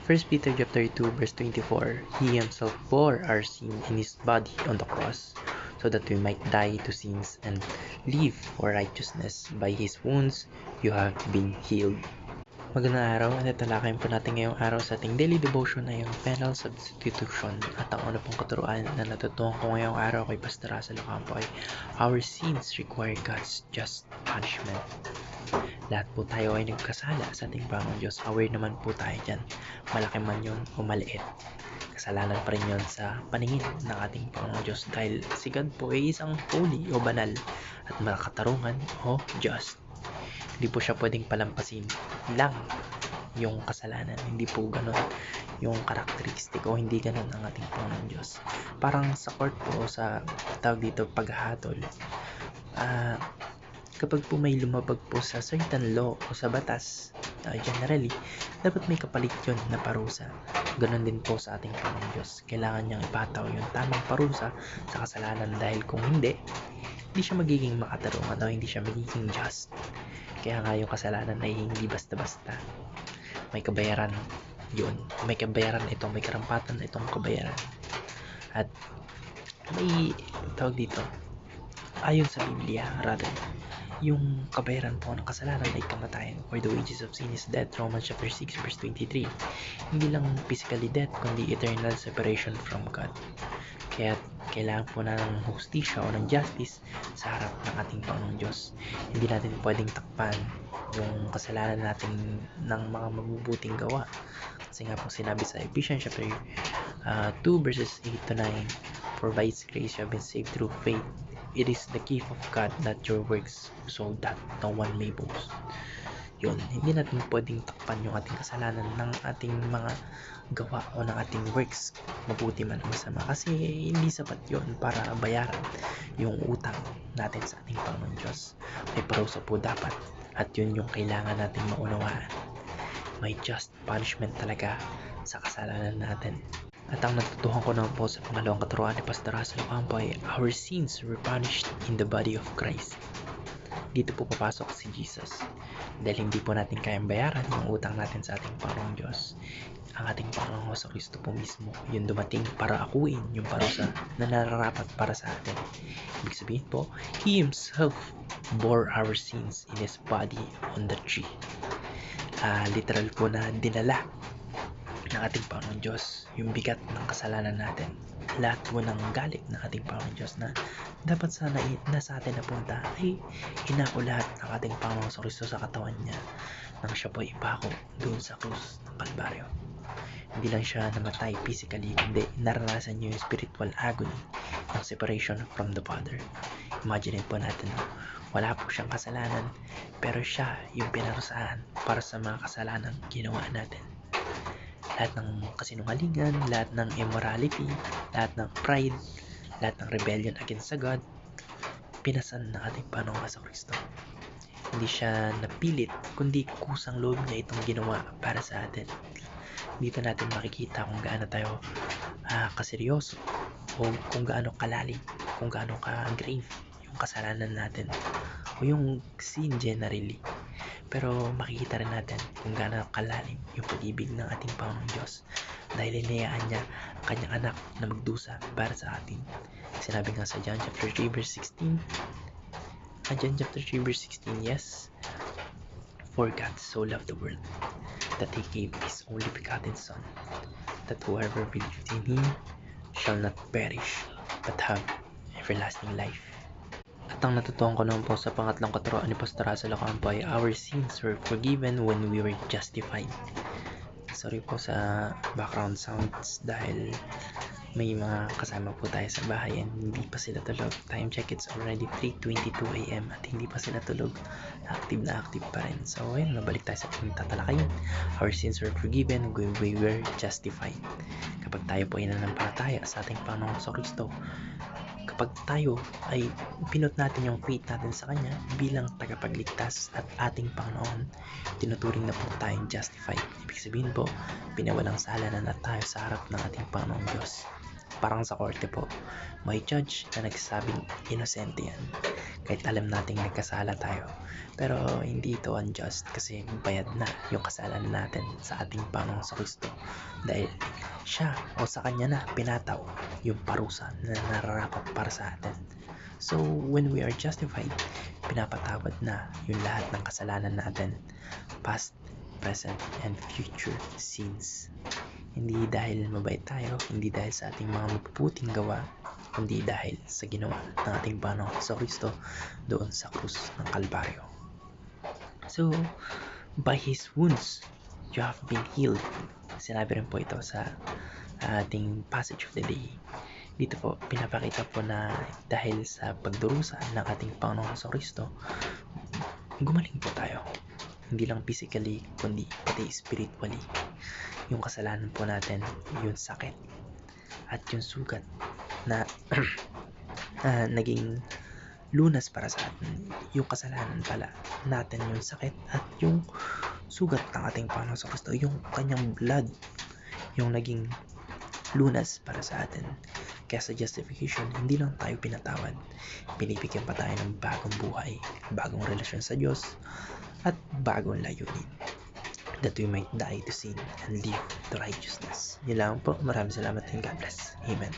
1 Peter chapter 2 verse 24, He himself bore our sin in his body on the cross, so that we might die to sins and live for righteousness. By his wounds you have been healed. Magandang araw, at talakayin po natin ngayong araw sa ating daily devotion ay yung penal substitution. At ang una pong katuruan na natutuhan ko ngayong araw kay Pastor Russell Ocampo ay our sins require God's just punishment. Lahat po tayo ay nagkasala sa ating Panginoon Diyos. Aware naman po tayo dyan. Malaki man yun o maliit. Kasalanan pa rin yun sa paningin ng ating Panginoon Diyos dahil si God po ay isang holy o banal at makatarungan o just. Hindi po siya pwedeng palampasin lang yung kasalanan. Hindi po ganun yung karakteristik o hindi ganun ang ating Panginoon Diyos. Parang sa court po, sa tawag dito paghahatol, kapag po may lumabag po sa certain law o sa batas, generally, dapat may kapalit yun na parusa. Ganon din po sa ating Panginoon Diyos. Kailangan niyang ipataw yung tamang parusa sa kasalanan dahil kung hindi siya magiging makatarungan o hindi siya magiging just. Kaya nga yung kasalanan ay hindi basta-basta. May kabayaran yun. May kabayaran ito, may karampatan itong kabayaran. At may tawag dito, ayon sa Biblia, rather, yung kabayaran po ng kasalanan ay kamatayan. For the wages of sin is death, Romans chapter 6 verse 23. Hindi lang physically death, kundi eternal separation from God. Kaya kailangan po na ng hustisya o ng justice sa harap ng ating Panginoong Diyos. Hindi natin pwedeng takpan yung kasalanan natin ng mga mabubuting gawa. Kasi nga po sinabi sa Ephesians chapter 2 verses 8 to 9, for by His grace you have been saved through faith. It is the gift of God, not your works, so that no one may boast. Yun, hindi natin pwedeng takpan yung ating kasalanan ng ating mga gawa o ng ating works, mabuti man o masama, kasi hindi sapat yun para bayaran yung utang natin sa ating Panginoon Diyos. May parusa po dapat, at yun yung kailangan natin maunawaan. May just punishment talaga sa kasalanan natin. At ang natutuhan ko naman po sa pangalawang katuruan ni Pastor Russell Ocampo ay our sins were punished in the body of Christ. Dito po papasok si Jesus. Dahil hindi po natin kayang bayaran yung utang natin sa ating Panginoong Diyos. Ang ating Panginoong Kristo po mismo, yung dumating para akuin yung parusa na nararapat para sa atin. Ibig sabihin po, He Himself bore our sins in His body on the tree. Literal po na dinala ng ating Panginoong Diyos yung bigat ng kasalanan natin. Lahat po ng galit ng ating Panginoong Diyos na dapat sana nasa atin napunta ay inako lahat ng ating Panginoong Kristo sa katawan niya nang siya po ipako doon sa krus ng Kalbaryo. Hindi lang siya namatay physically, kundi naranasan niya yung spiritual agony ng separation from the Father. Imagine po natin, wala po siyang kasalanan, pero siya yung pinarusahan para sa mga kasalanan ginawa natin. Lahat ng kasinungalingan, lahat ng immorality, lahat ng pride, lahat ng rebellion against God, pinasan ng ating Panginoong Kristo. Hindi siya napilit, kundi kusang loob niya itong ginawa para sa atin. Dito natin makikita kung gaano tayo kaseryoso o kung gaano kalalim, kung gaano ka-grave yung kasalanan natin o yung sin generally. Pero makikita rin natin kung gaano kalalim yung pag-ibig ng ating Panginoong Diyos dahil inayaan niya ang kanyang anak na magdusa para sa atin. Sinabi nga sa John chapter 3 verse 16, John chapter 3 verse 16, yes, for God so loved the world that He gave His only begotten Son, that whoever believes in Him shall not perish but have everlasting life. At ang natutuhan ko naman po sa pangatlong katuruan ni Pastor Russell Ocampo ay our sins were forgiven when we were justified. Sorry po sa background sounds dahil may mga kasama po tayo sa bahay and hindi pa sila tulog. Time check, it's already 3:22 AM at hindi pa sila tulog. Active na active pa rin. So ayun, mabalik tayo sa ating tatalakayin. Our sins were forgiven when we were justified. Kapag tayo po ay nananampalataya sa ating Panginoong Kristo, kapag tayo ay pinut natin yung faith natin sa Kanya bilang tagapagligtas at ating Panginoon, tinuturing na po tayong justified. Ibig sabihin po, pinawalang sala na tayo sa harap ng ating Panginoong Diyos. Parang sa korte po, may judge na nagsasabing inosente yan. Kahit alam nating nagkasala tayo. Pero hindi ito unjust kasi bayad na yung kasalanan natin sa ating Panginoong Kristo. Dahil siya o sa kanya na pinataw yung parusa na nararapat para sa atin. So when we are justified, pinapatawad na yung lahat ng kasalanan natin. Past, present, and future sins. Hindi dahil mabait tayo, hindi dahil sa ating mga mabubuting gawa, kundi dahil sa ginawa ng ating Panginoong Kristo doon sa krus ng Kalbaryo. So, by His wounds, you have been healed. Sinabi rin po ito sa ating passage of the day. Dito po, pinapakita po na dahil sa pagdurusa ng ating Panginoong Kristo, gumaling po tayo. Hindi lang physically, kundi pati spiritually. Yung kasalanan po natin, yung sakit at yung sugat na naging lunas para sa atin. Yung kasalanan pala natin, yung sakit at yung sugat ng ating Panginoon Kristo, yung kanyang blood, yung naging lunas para sa atin. Kaya sa justification, hindi lang tayo pinatawad, binibigyan pa tayo ng bagong buhay, bagong relasyon sa Diyos, at bagong layunin, that we might die to sin and live to righteousness. Yun lang po. Maraming salamat and God bless. Amen.